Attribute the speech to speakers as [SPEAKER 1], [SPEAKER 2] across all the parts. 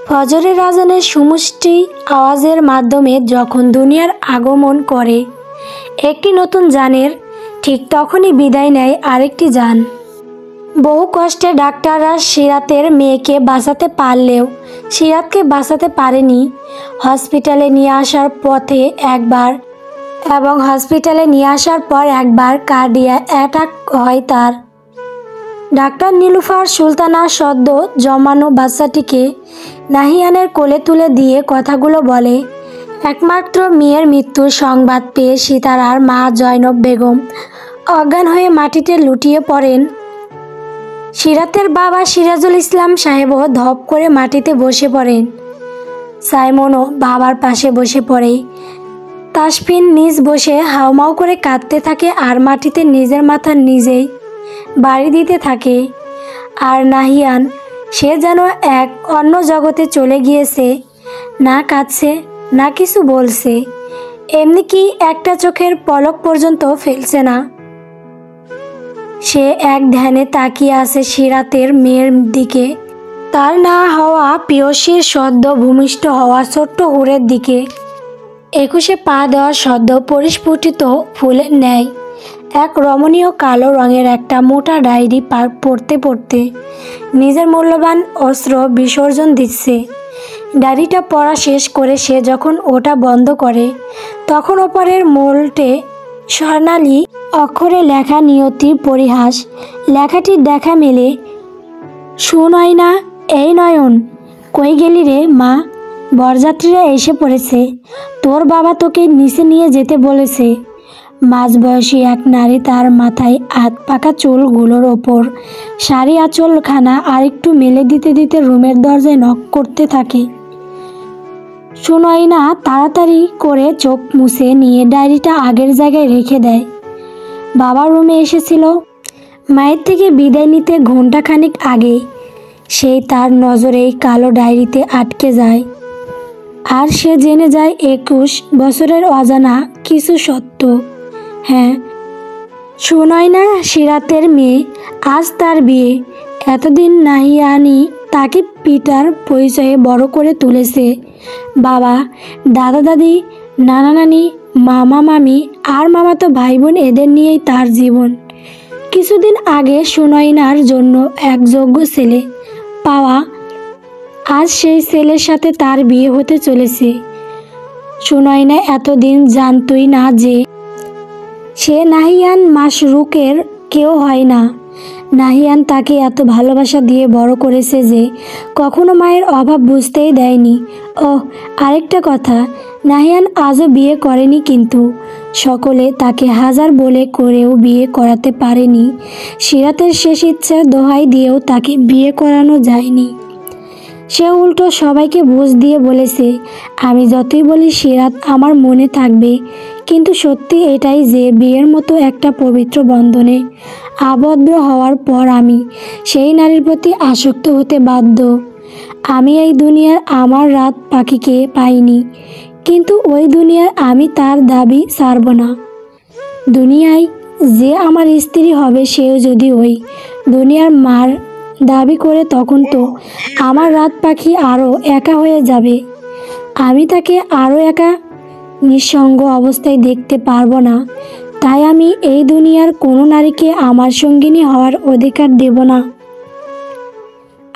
[SPEAKER 1] ফজরের আজানের সমষ্টি আওয়াজের মাধ্যমে যখন দুনিয়ার আগমন করে একটি নতুন জানের, ঠিক তখনই বিদায় নেয় আরেকটি জান। বহু কষ্টে ডাক্তাররা সিরাতের মেয়েকে বাঁচাতে পারলেও সিরাতকে বাঁচাতে পারেনি। হসপিটালে নিয়ে আসার পর একবার কার্ডিয়াক অ্যাটাক হয় তার। ডাক্তার নীলুফার সুলতানা সদ্য জন্মানো বাচ্চাটিকে নাহিয়ানের কোলে তুলে দিয়ে কথাগুলো বলে। একমাত্র মেয়ের মৃত্যুর সংবাদ পেয়ে সিতারার মা জয়নব বেগম অজ্ঞান হয়ে মাটিতে লুটিয়ে পড়েন। সিরাতের বাবা সিরাজুল ইসলাম সাহেবও ধপ করে মাটিতে বসে পড়েন। সাইমনও বাবার পাশে বসে পড়ে। তাসফিন নিজ বসে হাউমাউ করে কাঁদতে থাকে আর মাটিতে নিজের মাথা নিজেই বাড়ি দিতে থাকে। আর নাহিয়ান, সে যেন এক অন্য জগতে চলে গিয়েছে, না কাঁদছে না কিছু বলছে, এমনি কি একটা চোখের পলক পর্যন্ত ফেলছে না। সে এক ধ্যানে তাকিয়ে আছে সিরাতের মেয়ের দিকে, তার না হওয়া পিয়সীর সদ্য ভূমিষ্ঠ হওয়া ছোট্ট হুরের দিকে। 21-এ পা দেওয়া সদ্য পরিস্ফুটিত ফুলের ন্যায় এক রমণীয় কালো রঙের একটা মোটা ডায়েরি পড়তে পড়তে নিজের মূল্যবান অস্ত্র বিসর্জন দিচ্ছে। ডায়েরিটা পড়া শেষ করে সে যখন ওটা বন্ধ করে, তখন ওপরের মোলটে স্বর্ণালী অক্ষরে লেখা নিয়তির পরিহাস। লেখাটির দেখা মেলে, সুনয়না, এই নয়ন, কই গেলি রে মা? বরযাত্রীরা এসে পড়েছে, তোর বাবা তোকে নিচে নিয়ে যেতে বলেছে। মাঝবয়সী এক নারী তার মাথায় হাত পাকা চুলগুলোর ওপর শাড়ি আঁচলখানা আরেকটু মেলে দিতে দিতে রুমের দরজায় নক করতে থাকে। সুনয়না তাড়াতাড়ি করে চোখ মুছে নিয়ে ডায়েরিটা আগের জায়গায় রেখে দেয়। বাবা রুমে এসেছিল মায়ের থেকে বিদায় নিতে ঘণ্টাখানেক আগে। সেই তার নজরেই কালো ডায়েরিতে আটকে যায়, আর সে জেনে যায় 21 বছরের অজানা কিছু সত্য। হ্যাঁ, সুনয়না সিরাতের মেয়ে, আজ তার বিয়ে। এতদিন নাহিয়ানি তাকে পিতার পরিচয়ে বড় করে তুলেছে। বাবা, দাদা দাদি, নানা নানি, মামা মামি আর মামাতো ভাই বোন, এদের নিয়েই তার জীবন। কিছুদিন আগে সুনয়নার জন্য এক যোগ্য ছেলে পাওয়া, আজ সেই ছেলের সাথে তার বিয়ে হতে চলেছে। সুনয়না এতদিন জানতই না যে সে নাহিয়ান মাশরুকের কেউ হয় না। নাহিয়ান তাকে এত ভালোবাসা দিয়ে বড় করেছে যে কখনো মায়ের অভাব বুঝতেই দেয়নি। ওহ, আরেকটা কথা, নাহিয়ান আজও বিয়ে করেনি, কিন্তু সকলে তাকে হাজার বলে করেও বিয়ে করাতে পারেনি। সিরাতের শেষ ইচ্ছার দোহাই দিয়েও তাকে বিয়ে করানো যায়নি। সে উল্টো সবাইকে বুঝ দিয়ে বলেছে, আমি যতই বলি সিরাত আমার মনে থাকবে, কিন্তু সত্যি এটাই যে বিয়ের মতো একটা পবিত্র বন্ধনে আবদ্ধ হওয়ার পর আমি সেই নারীর প্রতি আসক্ত হতে বাধ্য। আমি এই দুনিয়ার আমার রাত পাখিকে পাইনি, কিন্তু ওই দুনিয়ার আমি তার দাবি ছাড়ব না। দুনিয়ায় যে আমার স্ত্রী হবে সেও যদি ওই দুনিয়ার মার দাবি করে, তখন তো আমার রাত পাখি আরও একা হয়ে যাবে। আমি তাকে আরও একা নিঃসঙ্গ অবস্থায় দেখতে পারবো না। তাই আমি এই দুনিয়ার কোনো নারীকে আমার সঙ্গিনী হওয়ার অধিকার দেব না।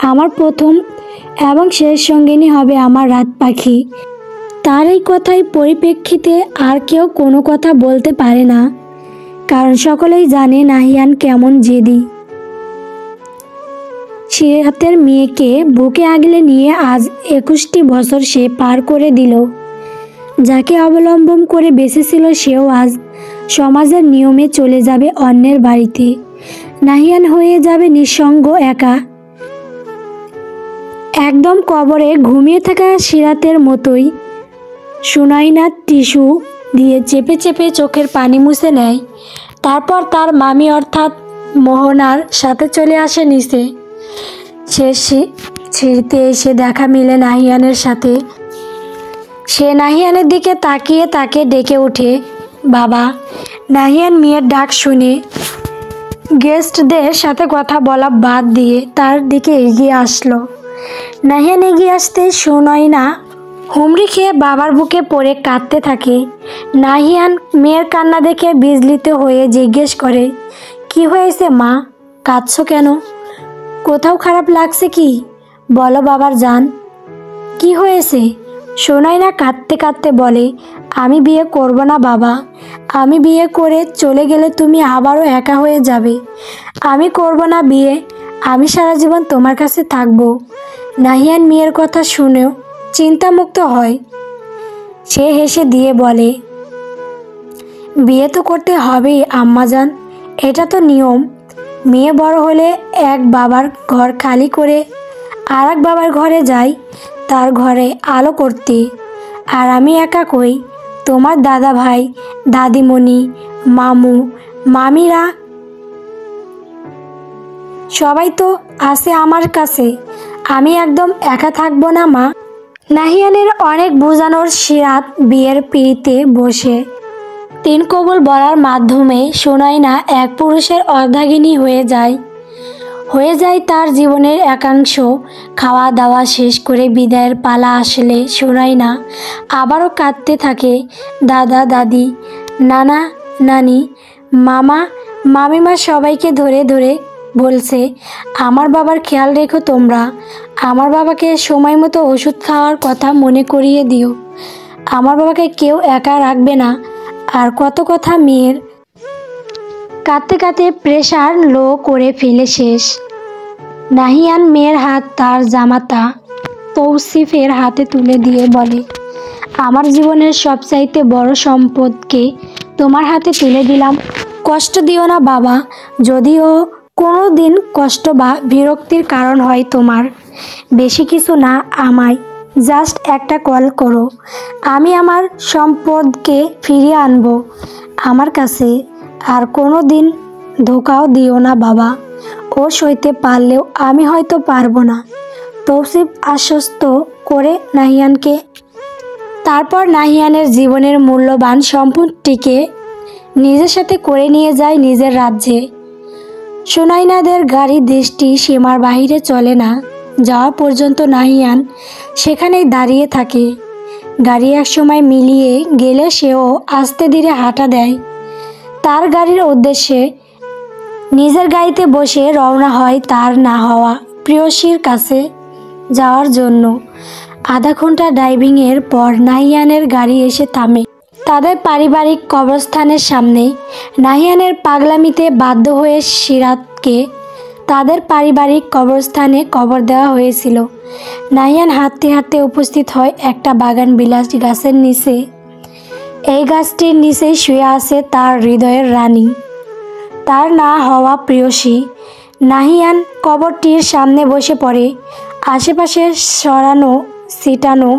[SPEAKER 1] আমার প্রথম এবং শেষ সঙ্গিনী হবে আমার রাত পাখি। তার এই কথায় পরিপ্রেক্ষিতে আর কেউ কোনো কথা বলতে পারে না, কারণ সকলেই জানে নাহিয়ান কেমন জেদি। সিরাতের মেয়েকে বুকে আগলে নিয়ে আজ 21টি বছর সে পার করে দিল। যাকে অবলম্বন করে বেঁচেছিল সেও আজ সমাজের নিয়মে চলে যাবে অন্যের বাড়িতে। নাহিয়ান হয়ে যাবে নিঃসঙ্গ, একা, একদম কবরে ঘুমিয়ে থাকা সিরাতের মতোই। সুনয়না টিস্যু দিয়ে চেপে চেপে চোখের পানি মুছে নেয়। তারপর তার মামি অর্থাৎ মোহনার সাথে চলে আসে নিচে। সিঁড়িতে এসে দেখা মিলে নাহিয়ানের সাথে। সে নাহিয়ানের দিকে তাকিয়ে তাকে ডেকে ওঠে, বাবা। নাহিয়ান মেয়ের ডাক শুনে গেস্টদের সাথে কথা বলা বাদ দিয়ে তার দিকে এগিয়ে আসলো। নাহিয়ান এগিয়ে আসতে সুনয়না হুমড়ি খেয়ে বাবার বুকে পড়ে কাঁদতে থাকে। নাহিয়ান মেয়ের কান্না দেখে বিচলিত হয়ে জিজ্ঞেস করে, কি হয়েছে মা, কাঁদছো কেন? কোথাও খারাপ লাগছে কি? বলো বাবার জান, কি হয়েছে? সুনয়না কাঁদতে কাঁদতে বলে, আমি বিয়ে করব না বাবা। আমি বিয়ে করে চলে গেলে তুমি আবারও একা হয়ে যাবে। আমি করব না বিয়ে। আমি সারা জীবন তোমার কাছে থাকবো। নাহিয়ান মেয়ের কথা শুনেও চিন্তামুক্ত হয়। সে হেসে দিয়ে বলে, বিয়ে তো করতে হবেই আম্মাজান, এটা তো নিয়ম। মেয়ে বড় হলে এক বাবার ঘর খালি করে আর এক বাবার ঘরে যায় তার ঘরে আলো করতে। আর আমি একা কই? তোমার দাদা ভাই, দাদিমণি, মামু, মামিরা সবাই তো আছে আমার কাছে। আমি একদম একা থাকবো না মা। নাহিয়ানের অনেক বোঝানোর সিরাত বিয়ের পিড়িতে বসে তিন কবুল বলার মাধ্যমে সুনয়না এক পুরুষের অর্ধাঙ্গিনী হয়ে যায় তার জীবনের একাংশ। খাওয়া দাওয়া শেষ করে বিদায়ের পালা আসলে সুনয়না আবারও কাঁদতে থাকে। দাদা দাদি, নানা নানি, মামা মামিমা সবাইকে ধরে ধরে বলছে, আমার বাবার খেয়াল রেখো তোমরা। আমার বাবাকে সময় মতো ওষুধ খাওয়ার কথা মনে করিয়ে দিও। আমার বাবাকে কেউ একা রাখবে না। আর কত কথা মেয়ের। কাঁদতে কাঁদতে প্রেশার লো করে ফেলে শেষ। নাহিয়ান মেয়ের হাত তার জামাতা তৌসিফের হাতে তুলে দিয়ে বলে, আমার জীবনের সবচাইতে বড় সম্পদকে তোমার হাতে তুলে দিলাম। কষ্ট দিও না বাবা। যদিও কোনো দিন কষ্ট বা বিরক্তির কারণ হয় তোমার, বেশি কিছু না, আমায় জাস্ট একটা কল করো। আমি আমার সম্পদকে ফিরিয়ে আনবো আমার কাছে। আর কোনো দিন ধোকাও দিও না বাবা। ও সইতে পারলেও আমি হয়তো পারবো না। তৌসিফ আশ্বস্ত করে নাহিয়ানকে। তারপর নাহিয়ানের জীবনের মূল্যবান সম্পদটিকে নিজের সাথে করে নিয়ে যায় নিজের রাজ্যে। সুনয়নাদের গাড়ি দেশটি সীমার বাহিরে চলে না যাওয়া পর্যন্ত নাহিয়ান সেখানেই দাঁড়িয়ে থাকে। গাড়ি একসময় মিলিয়ে গেলে সেও আস্তে ধীরে হাঁটা দেয় তার গাড়ির উদ্দেশ্যে। নিজের গাড়িতে বসে রওনা হয় তার না হওয়া প্রেয়সীর কাছে যাওয়ার জন্য। আধা ঘন্টা ড্রাইভিংয়ের পর নাহিয়ানের গাড়ি এসে থামে তাদের পারিবারিক কবরস্থানের সামনে। নাহিয়ানের পাগলামিতে বাধ্য হয়ে সিরাতকে তাদের পারিবারিক কবরস্থানে কবর দেওয়া হয়েছিল। নাহিয়ান হাঁটতে হাঁটতে উপস্থিত হয় একটা বাগান বিলাসী গাছের নিচে। এই গাছটির নিচেই শুয়ে আছে তার হৃদয়ের রানী, তার না হওয়া প্রেয়সী। নাহিয়ান কবরটির সামনে বসে পড়ে। আশেপাশে সরানো ছিটানো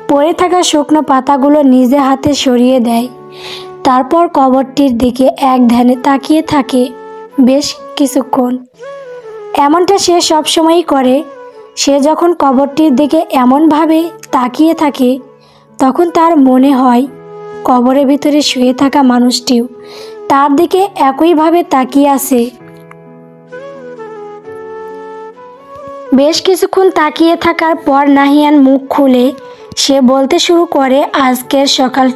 [SPEAKER 1] পড়ে থাকা শুকনো পাতাগুলো নিজে হাতে সরিয়ে দেয়। তারপর কবরটির দিকে এক ধ্যানে তাকিয়ে থাকে বেশ কিছুক্ষণ। এমনটা সে সবসময়ই করে। সে যখন কবরটির দিকে এমনভাবে তাকিয়ে থাকে তখন তার মনে হয় কবরের ভিতরে শুয়ে থাকা মানুষটিও তার দিকে একইভাবে তাকিয়ে আছে। বেশ কিছুক্ষণ তাকিয়ে থাকার পর নাহিয়ান মুখ খুলে সে বলতে শুরু করে আজকের সকাল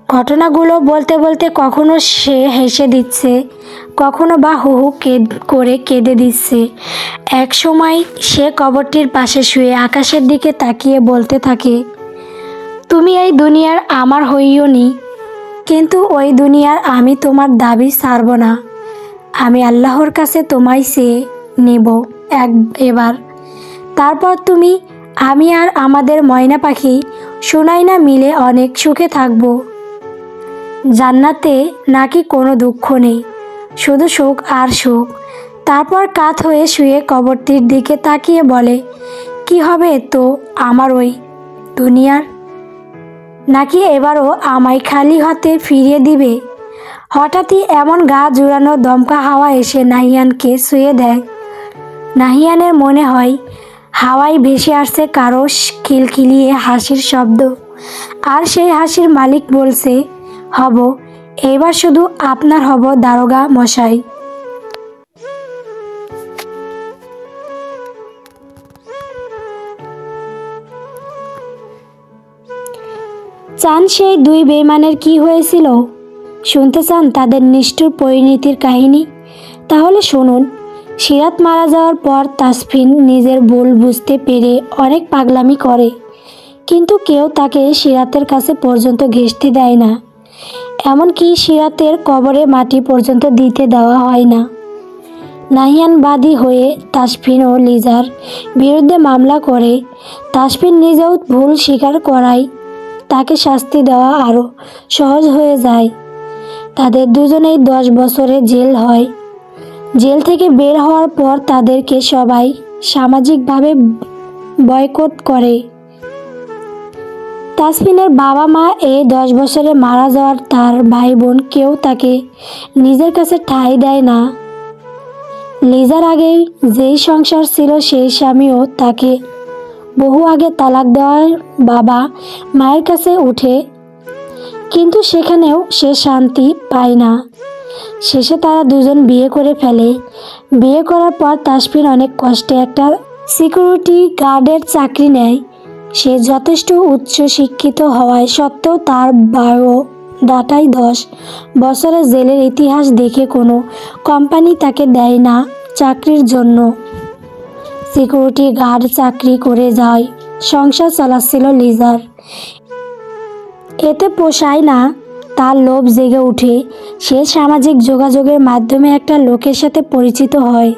[SPEAKER 1] ঘটনাগুলো বলতে বলতে কখনো সে হেসে দিচ্ছে, কখনো বা হু হু করে কেঁদে দিচ্ছে। এক সময় সে কবরটির পাশে শুয়ে আকাশের দিকে তাকিয়ে বলতে থাকে, তুমি এই দুনিয়ার আমার হইও নি, কিন্তু ওই দুনিয়ার আমি তোমার দাবি ছাড়ব না। আমি আল্লাহর কাছে তোমায় চেয়ে নেব এবার। তারপর তুমি, আমি আর আমাদের ময়না পাখি সুনয়না মিলে অনেক সুখে থাকব। জান্নাতে নাকি কোনো দুঃখ নেই, শুধু সুখ আর সুখ। তারপর কাত হয়ে শুয়ে কবরটির দিকে তাকিয়ে বলে, কি হবে তো আমার ওই দুনিয়ার? নাকি এবারও আমায় খালি হাতে ফিরিয়ে দিবে? হঠাৎই এমন গা জুড়ানো দমকা হাওয়া এসে নাহিয়ানকে ছুঁয়ে দেয়। নাহিয়ানের মনে হয় হাওয়ায় ভেসে আসছে কারো খিলখিলিয়ে হাসির শব্দ। আর সেই হাসির মালিক বলছে, হব, এবার শুধু আপনার হব দারোগা মশাই। চান সেই দুই বেঈমানের কি হয়েছিল? শুনতে চান তাদের নিষ্ঠুর পরিণতির কাহিনী? তাহলে শুনুন। সিরাত মারা যাওয়ার পর তাসফিন নিজের ভুল বুঝতে পেরে অনেক পাগলামি করে, কিন্তু কেউ তাকে সিরাতের কাছে পর্যন্ত ঘেঁষতে দেয় না। এমনকি সিরাতের কবরে মাটি পর্যন্ত দিতে দেওয়া হয় না। নাহিয়ান বাদী হয়ে তাসফিন ও লিজার বিরুদ্ধে মামলা করে। তাসফিন নিজেও ভুল স্বীকার করায় তাকে শাস্তি দেওয়া আরও সহজ হয়ে যায়। তাদের দুজনেই 10 বছরের জেল হয়। জেল থেকে বের হওয়ার পর তাদেরকে সবাই সামাজিকভাবে বয়কট করে। তাসফিনের বাবা মা এই 10 বছরে মারা যাওয়ার তার ভাই বোন কেউ তাকে নিজের কাছে ঠাঁই দেয় না। লিজার আগেই যেই সংসার ছিল সেই স্বামীও তাকে বহু আগে তালাক দেওয়ার বাবা মায়ের কাছে উঠে, কিন্তু সেখানেও সে শান্তি পায় না। শেষে তারা দুজন বিয়ে করে ফেলে। বিয়ে করার পর তাসফিন অনেক কষ্টে একটা সিকিউরিটি গার্ডের চাকরি নেয়। সে যথেষ্ট উচ্চ শিক্ষিত হওয়ায় সত্ত্বেও তার 10 বছরের জেলের ইতিহাস দেখে কোনো কোম্পানি তাকে দেয় না চাকরির জন্য। সিকিউরিটি গার্ড চাকরি করে যায় সংসার চালাচ্ছিল লিজার। এতে পোষায় না, তার লোভ জেগে ওঠে। সে সামাজিক যোগাযোগের মাধ্যমে একটা লোকের সাথে পরিচিত হয়।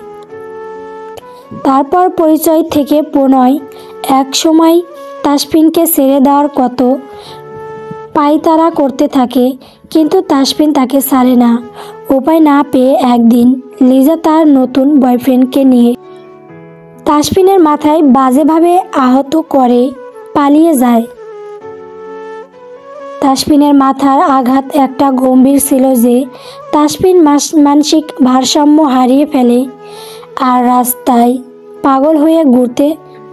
[SPEAKER 1] তারপর পরিচয় থেকে প্রণয়। এক সময় তাসফিনকে ছেড়ে দেওয়ার কত পায়তারা করতে থাকে, কিন্তু তাসফিন তাকে ছাড়ে না। উপায় না পেয়ে একদিন লিজা তার নতুন বয়ফ্রেন্ডকে নিয়ে তাসফিনের মাথায় বাজেভাবে আহত করে পালিয়ে যায়। তাসফিনের মাথার আঘাত একটা গম্ভীর ছিল যে তাসফিন মানসিক ভারসাম্য হারিয়ে ফেলে আর রাস্তায় পাগল হয়ে ঘুরতে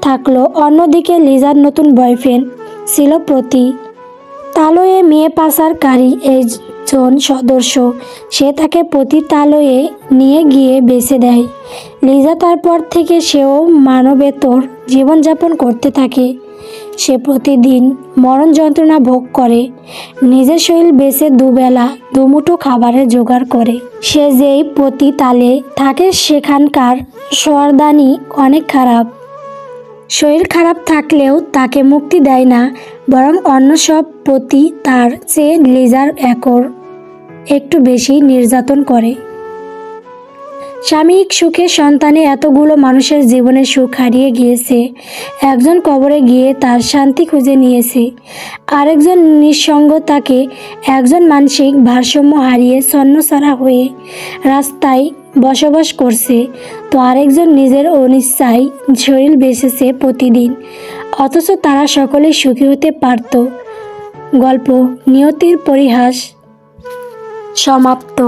[SPEAKER 1] থাকলো। অন্যদিকে লিজার নতুন বয়ফ্রেন্ড ছিল প্রতি তালয়ে মেয়ে পাচারকারী একজন সদস্য। সে তাকে প্রতি তালয়ে নিয়ে গিয়ে বেচে দেয়। লিজা তারপর থেকে সেও মানবেতর জীবনযাপন করতে থাকে। সে প্রতিদিন মরণ যন্ত্রণা ভোগ করে, নিজের শরীর বেচে দুবেলা দুমুঠো খাবারের জোগাড় করে। সে যেই প্রতি তালে থাকে সেখানকার সর্দানি অনেক খারাপ। শরীর খারাপ থাকলেও তাকে মুক্তি দেয় না, বরং অন্য সব প্রতি তার চেয়ে লিজার একটু বেশি নির্যাতন করে। সাময়িক সুখে সন্তানে এতগুলো মানুষের জীবনে সুখ হারিয়ে গিয়েছে। একজন কবরে গিয়ে তার শান্তি খুঁজে নিয়েছে, আরেকজন নিঃসঙ্গতাকে, একজন মানসিক ভারসাম্য হারিয়ে ছন্নছাড়া হয়ে রাস্তায় বসবাস করছে, তো আরেকজন নিজের অনিচ্ছায় শরীর বেঁচেছে প্রতিদিন। অথচ তারা সকলেই সুখী হতে পারত। গল্প নিয়তির পরিহাস সমাপ্ত।